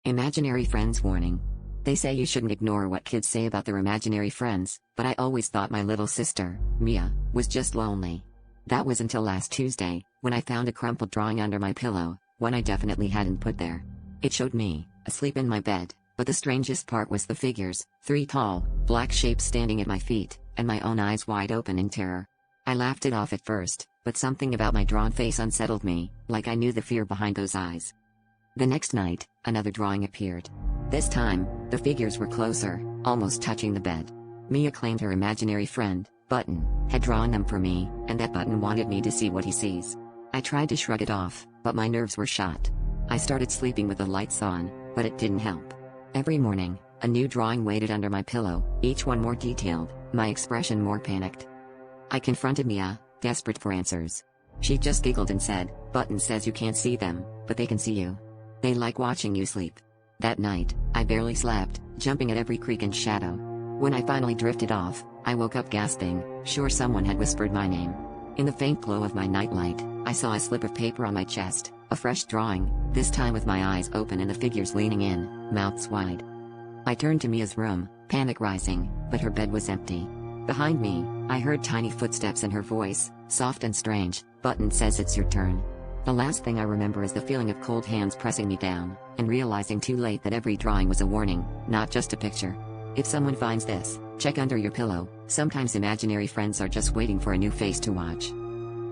Imaginary friends warning. They say you shouldn't ignore what kids say about their imaginary friends, but I always thought my little sister, Mia, was just lonely. That was until last Tuesday, when I found a crumpled drawing under my pillow, one I definitely hadn't put there. It showed me, asleep in my bed, but the strangest part was the figures, 3 tall, black shapes standing at my feet, and my own eyes wide open in terror. I laughed it off at first, but something about my drawn face unsettled me, like I knew the fear behind those eyes. The next night, another drawing appeared. This time, the figures were closer, almost touching the bed. Mia claimed her imaginary friend, Button, had drawn them for me, and that Button wanted me to see what he sees. I tried to shrug it off, but my nerves were shot. I started sleeping with the lights on, but it didn't help. Every morning, a new drawing waited under my pillow, each one more detailed, my expression more panicked. I confronted Mia, desperate for answers. She just giggled and said, "Button says you can't see them, but they can see you. They like watching you sleep." That night, I barely slept, jumping at every creak and shadow. When I finally drifted off, I woke up gasping, sure someone had whispered my name. In the faint glow of my nightlight, I saw a slip of paper on my chest, a fresh drawing, this time with my eyes open and the figures leaning in, mouths wide. I turned to Mia's room, panic rising, but her bed was empty. Behind me, I heard tiny footsteps and her voice, soft and strange, "Button says it's your turn." The last thing I remember is the feeling of cold hands pressing me down, and realizing too late that every drawing was a warning, not just a picture. If someone finds this, check under your pillow. Sometimes imaginary friends are just waiting for a new face to watch.